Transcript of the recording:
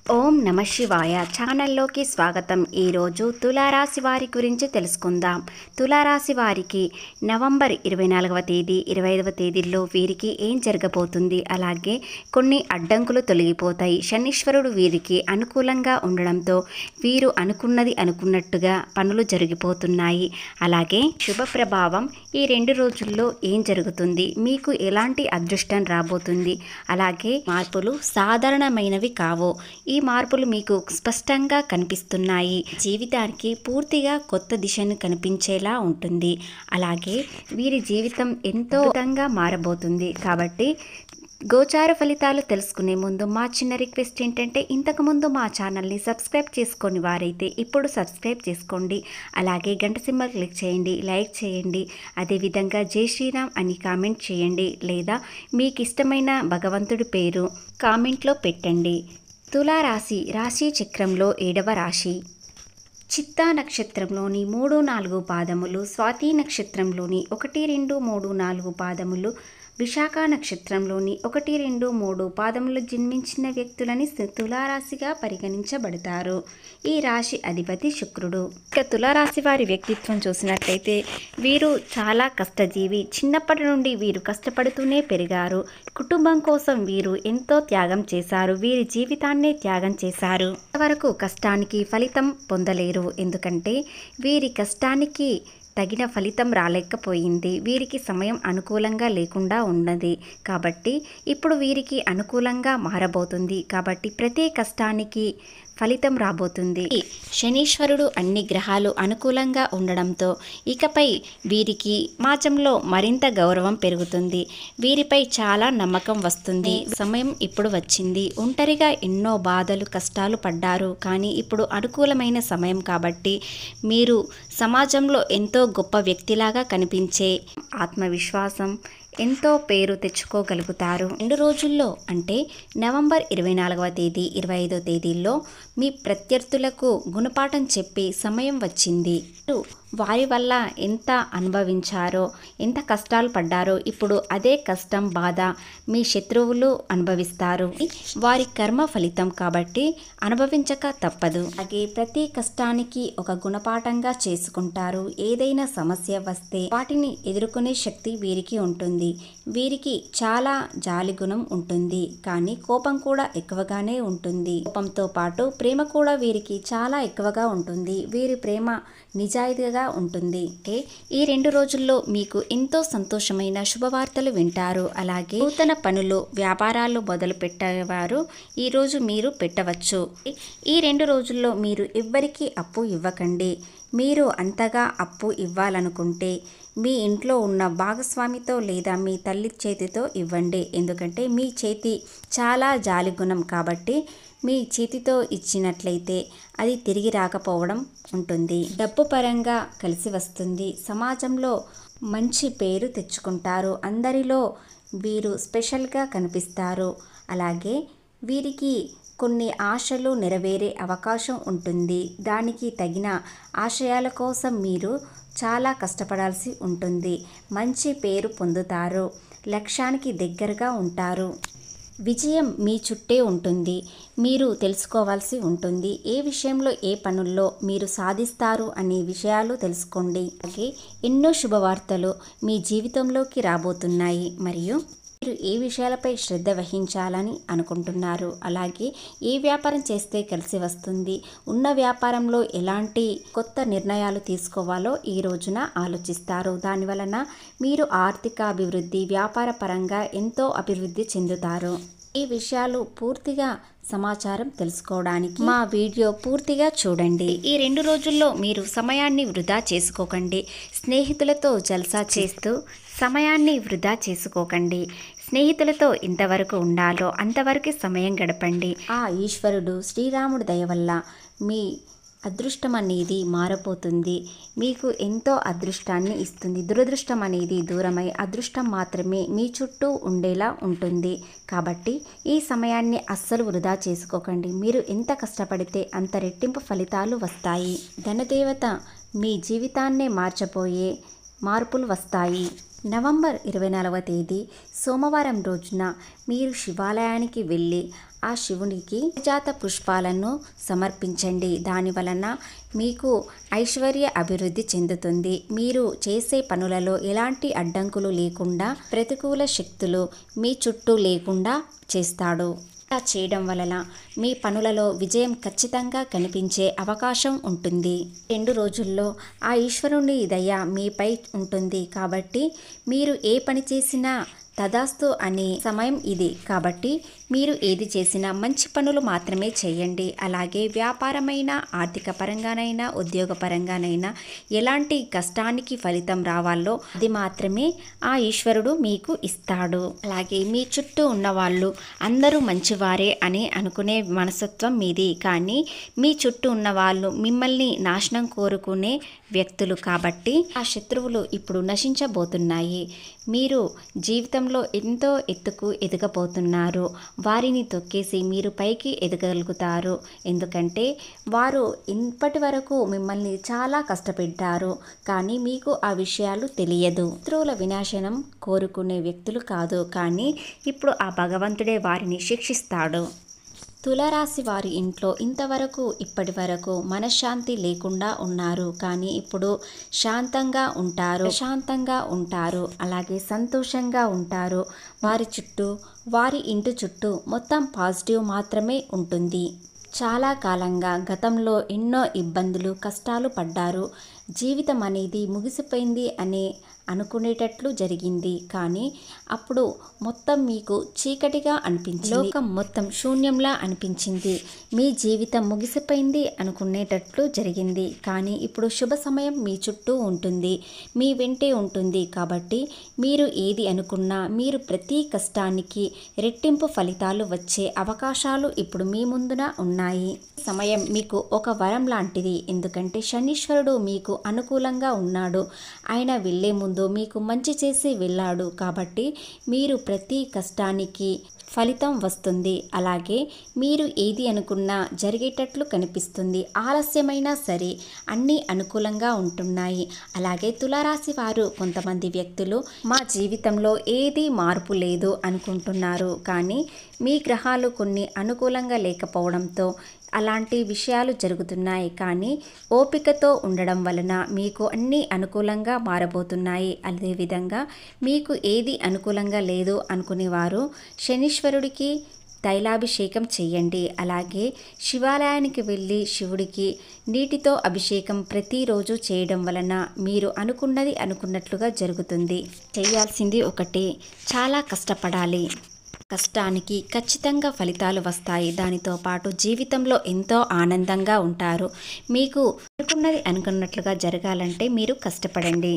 ఓం నమ శివాయ ఛానల్లోకి స్వాగతం. ఈరోజు తులారాశి వారి గురించి తెలుసుకుందాం. తులారాశి వారికి నవంబర్ 24వ తేదీ 25వ తేదీల్లో వీరికి ఏం జరగబోతుంది, అలాగే కొన్ని అడ్డంకులు తొలగిపోతాయి. శనీశ్వరుడు వీరికి అనుకూలంగా ఉండడంతో వీరు అనుకున్నది అనుకున్నట్టుగా పనులు జరిగిపోతున్నాయి. అలాగే శుభ ప్రభావం ఈ 2 రోజుల్లో ఏం జరుగుతుంది, మీకు ఎలాంటి అదృష్టం రాబోతుంది, అలాగే మార్పులు సాధారణమైనవి కావు. ఈ మార్పులు మీకు స్పష్టంగా కనిపిస్తున్నాయి. జీవితానికి పూర్తిగా కొత్త దిశను కనిపించేలా ఉంటుంది. అలాగే వీరి జీవితం ఎంతో అద్భుతంగా మారబోతుంది. కాబట్టి గోచార ఫలితాలు తెలుసుకునే ముందు మా చిన్న రిక్వెస్ట్ ఏంటంటే, ఇంతకుముందు మా ఛానల్ని సబ్స్క్రైబ్ చేసుకొని వారైతే ఇప్పుడు సబ్స్క్రైబ్ చేసుకోండి. అలాగే గంట సింబల్ క్లిక్ చేయండి, లైక్ చేయండి. అదేవిధంగా జై శ్రీరామ్ అని కామెంట్ చేయండి, లేదా మీకు ఇష్టమైన భగవంతుడి పేరు కామెంట్లో పెట్టండి. తులారాశి రాశి చక్రంలో 7వ రాశి. చిత్తా నక్షత్రంలోని 3, 4 పాదములు, స్వాతి నక్షత్రంలోని 1, 2, 3, 4 పాదములు, విశాఖ నక్షత్రంలోని 1, 2, 3 పాదములు జన్మించిన వ్యక్తులని తులారాశిగా పరిగణించబడతారు. ఈ రాశి అధిపతి శుక్రుడు. ఇక తులారాశి వారి వ్యక్తిత్వం చూసినట్లయితే వీరు చాలా కష్టజీవి. చిన్నప్పటి నుండి వీరు కష్టపడుతూనే పెరిగారు. కుటుంబం కోసం వీరు ఎంతో త్యాగం చేశారు. వీరి జీవితాన్నే త్యాగం చేశారు. ఇంతవరకు కష్టానికి ఫలితం పొందలేరు. ఎందుకంటే వీరి కష్టానికి తగిన ఫలితం రాలేకపోయింది. వీరికి సమయం అనుకూలంగా లేకుండా ఉన్నది. కాబట్టి ఇప్పుడు వీరికి అనుకూలంగా మారబోతుంది. కాబట్టి ప్రతి కష్టానికి ఫలితం రాబోతుంది. శనీశ్వరుడు అన్ని గ్రహాలు అనుకూలంగా ఉండడంతో ఇకపై వీరికి సమాజంలో మరింత గౌరవం పెరుగుతుంది. వీరిపై చాలా నమ్మకం వస్తుంది. సమయం ఇప్పుడు వచ్చింది. ఒంటరిగా ఎన్నో బాధలు కష్టాలు పడ్డారు. కానీ ఇప్పుడు అనుకూలమైన సమయం కాబట్టి మీరు సమాజంలో ఎంతో గొప్ప వ్యక్తిలాగా కనిపించే ఆత్మవిశ్వాసం ఎంతో పేరు తెచ్చుకోగలుగుతారు. 2 రోజుల్లో అంటే నవంబర్ 24వ తేదీ 25వ తేదీల్లో మీ ప్రత్యర్థులకు గుణపాఠం చెప్పే సమయం వచ్చింది. వారి వల్ల ఎంత అనుభవించారో, ఎంత కష్టాలు పడ్డారో ఇప్పుడు అదే కష్టం బాధ మీ శత్రువులు అనుభవిస్తారు. వారి కర్మ ఫలితం కాబట్టి అనుభవించక తప్పదు. అలాగే ప్రతి కష్టానికి ఒక గుణపాఠంగా చేసుకుంటారు. ఏదైనా సమస్య వస్తే వాటిని ఎదుర్కొనే శక్తి వీరికి ఉంటుంది. వీరికి చాలా జాలి గుణం ఉంటుంది. కానీ కోపం కూడా ఎక్కువగానే ఉంటుంది. కోపంతో పాటు ప్రేమ కూడా వీరికి చాలా ఎక్కువగా ఉంటుంది. వీరి ప్రేమ నిజాయితీగా ఉంటుంది. ఈ 2 రోజుల్లో మీకు ఎంతో సంతోషమైన శుభవార్తలు వింటారు. అలాగే నూతన పనులు వ్యాపారాలు మొదలు పెట్టేవారు ఈరోజు మీరు పెట్టవచ్చు. ఈ 2 రోజుల్లో మీరు ఎవ్వరికీ అప్పు ఇవ్వకండి. మీరు అంతగా అప్పు ఇవ్వాలనుకుంటే మీ ఇంట్లో ఉన్న భాగస్వామితో లేదా మీ తల్లి చేతితో ఇవ్వండి. ఎందుకంటే మీ చేతి చాలా జాలి గుణం కాబట్టి మీ చేతితో ఇచ్చినట్లయితే అది తిరిగి రాకపోవడం ఉంటుంది. డబ్బు పరంగా కలిసి వస్తుంది. సమాజంలో మంచి పేరు తెచ్చుకుంటారు. అందరిలో వీరు స్పెషల్గా కనిపిస్తారు. అలాగే వీరికి కొన్ని ఆశలు నెరవేరే అవకాశం ఉంటుంది. దానికి తగిన ఆశయాల కోసం మీరు చాలా కష్టపడాల్సి ఉంటుంది. మంచి పేరు పొందుతారు. లక్ష్యానికి దగ్గరగా ఉంటారు. విజయం మీ చుట్టే ఉంటుంది. మీరు తెలుసుకోవాల్సి ఉంటుంది. ఏ విషయంలో ఏ పనుల్లో మీరు సాధిస్తారు అనే విషయాలు తెలుసుకోండి. అలాగే ఎన్నో శుభవార్తలు మీ జీవితంలోకి రాబోతున్నాయి. మరియు మీరు ఏ విషయాలపై శ్రద్ధ వహించాలని అనుకుంటున్నారు, అలాగే ఏ వ్యాపారం చేస్తే కలిసి వస్తుంది, ఉన్న వ్యాపారంలో ఎలాంటి కొత్త నిర్ణయాలు తీసుకోవాలో ఈ రోజున ఆలోచిస్తారు. దానివలన మీరు ఆర్థిక అభివృద్ధి, వ్యాపార పరంగా ఎంతో అభివృద్ధి చెందుతారు. ఈ విషయాలు పూర్తిగా సమాచారం తెలుసుకోవడానికి మా వీడియో పూర్తిగా చూడండి. ఈ 2 రోజుల్లో మీరు సమయాన్ని వృధా చేసుకోకండి. స్నేహితులతో జల్సా చేస్తూ సమయాన్ని వృధా చేసుకోకండి. స్నేహితులతో ఎంతవరకు ఉండాలో అంతవరకు సమయం గడపండి. ఆ ఈశ్వరుడు శ్రీరాముడి దయ వల్ల మీ అదృష్టం అనేది మారపోతుంది. మీకు ఎంతో అదృష్టాన్ని ఇస్తుంది. దురదృష్టం అనేది దూరమై అదృష్టం మాత్రమే మీ చుట్టూ ఉండేలా ఉంటుంది. కాబట్టి ఈ సమయాన్ని అస్సలు వృధా చేసుకోకండి. మీరు ఎంత కష్టపడితే అంత రెట్టింపు ఫలితాలు వస్తాయి. ధనదేవత మీ జీవితాన్నే మార్చబోయే మార్పులు వస్తాయి. నవంబర్ 24వ తేదీ సోమవారం రోజున మీరు శివాలయానికి వెళ్ళి ఆ శివునికి పారిజాత పుష్పాలను సమర్పించండి. దాని వలన మీకు ఐశ్వర్య అభివృద్ధి చెందుతుంది. మీరు చేసే పనులలో ఎలాంటి అడ్డంకులు లేకుండా, ప్రతికూల శక్తులు మీ చుట్టూ లేకుండా చేస్తాడు. ఇలా చేయడం వలన మీ పనులలో విజయం ఖచ్చితంగా కనిపించే అవకాశం ఉంటుంది. 2 రోజుల్లో ఆ ఈశ్వరుని దయ మీపై ఉంటుంది. కాబట్టి మీరు ఏ పని చేసినా తదాస్తు అనే సమయం ఇది. కాబట్టి మీరు ఏది చేసినా మంచి పనులు మాత్రమే చేయండి. అలాగే వ్యాపారమైన, ఆర్థిక పరంగానైనా, ఉద్యోగ పరంగానైనా ఎలాంటి కష్టానికి ఫలితం రావాలో అది మాత్రమే ఆ ఈశ్వరుడు మీకు ఇస్తాడు. అలాగే మీ చుట్టూ ఉన్న వాళ్ళు అందరూ మంచివారే అని అనుకునే మనస్తత్వం మీది. కానీ మీ చుట్టూ ఉన్న వాళ్ళు మిమ్మల్ని నాశనం కోరుకునే వ్యక్తులు. కాబట్టి ఆ శత్రువులు ఇప్పుడు నశించబోతున్నాయి. మీరు జీవితంలో ఎంతో ఎత్తుకు ఎదగబోతున్నారు. వారిని తొక్కేసి మీరు పైకి ఎదగలుగుతారు. ఎందుకంటే వారు ఇప్పటి వరకు మిమ్మల్ని చాలా కష్టపెట్టారు. కానీ మీకు ఆ విషయాలు తెలియదు. శత్రువుల వినాశనం కోరుకునే వ్యక్తులు కాదు. కానీ ఇప్పుడు ఆ భగవంతుడే వారిని శిక్షిస్తాడు. తులారాశి వారి ఇంట్లో ఇంతవరకు ఇప్పటి వరకు మనశ్శాంతి లేకుండా ఉన్నారు. కానీ ఇప్పుడు శాంతంగా ఉంటారు, ప్రశాంతంగా ఉంటారు, అలాగే సంతోషంగా ఉంటారు. వారి చుట్టూ, వారి ఇంటి చుట్టూ మొత్తం పాజిటివ్ మాత్రమే ఉంటుంది. చాలా కాలంగా గతంలో ఎన్నో ఇబ్బందులు, కష్టాలు పడ్డారు. జీవితం అనేది ముగిసిపోయింది అని అనుకునేటట్లు జరిగింది. కానీ అప్పుడు మొత్తం మీకు చీకటిగా అనిపించింది. లోకం మొత్తం శూన్యంలా అనిపించింది. మీ జీవితం ముగిసిపోయింది అనుకునేటట్లు జరిగింది. కానీ ఇప్పుడు శుభ సమయం మీ చుట్టూ ఉంటుంది, మీ వెంటే ఉంటుంది. కాబట్టి మీరు ఏది అనుకున్నా, మీరు ప్రతి కష్టానికి రెట్టింపు ఫలితాలు వచ్చే అవకాశాలు ఇప్పుడు మీ ముందున ఉన్నాయి. సమయం మీకు ఒక వరం లాంటిది. ఎందుకంటే శనీశ్వరుడు మీకు అనుకూలంగా ఉన్నాడు. ఆయన వెళ్ళే ముందు మీకు మంచి చేసి వెళ్ళాడు. కాబట్టి మీరు ప్రతి కష్టానికి ఫలితం వస్తుంది. అలాగే మీరు ఏది అనుకున్నా జరిగేటట్లు కనిపిస్తుంది. ఆలస్యమైనా సరే అన్నీ అనుకూలంగా ఉంటున్నాయి. అలాగే తులారాశి వారు కొంతమంది వ్యక్తులు మా జీవితంలో ఏది మార్పు లేదు అనుకుంటున్నారు. కానీ మీ గ్రహాలు కొన్ని అనుకూలంగా లేకపోవడంతో అలాంటి విషయాలు జరుగుతున్నాయి. కానీ ఓపికతో ఉండడం వలన మీకు అన్నీ అనుకూలంగా మారబోతున్నాయి. అదేవిధంగా మీకు ఏది అనుకూలంగా లేదు అనుకునేవారు శనీశ్వరుడికి తైలాభిషేకం చేయండి. అలాగే శివాలయానికి వెళ్ళి శివుడికి నీటితో అభిషేకం ప్రతిరోజు చేయడం వలన మీరు అనుకున్నది అనుకున్నట్లుగా జరుగుతుంది. చేయాల్సింది ఒకటే, చాలా కష్టపడాలి. కష్టానికి ఖచ్చితంగా ఫలితాలు వస్తాయి. దానితో పాటు జీవితంలో ఎంతో ఆనందంగా ఉంటారు. మీకు అనుకున్నది అనుకున్నట్లుగా జరగాలంటే మీరు కష్టపడండి.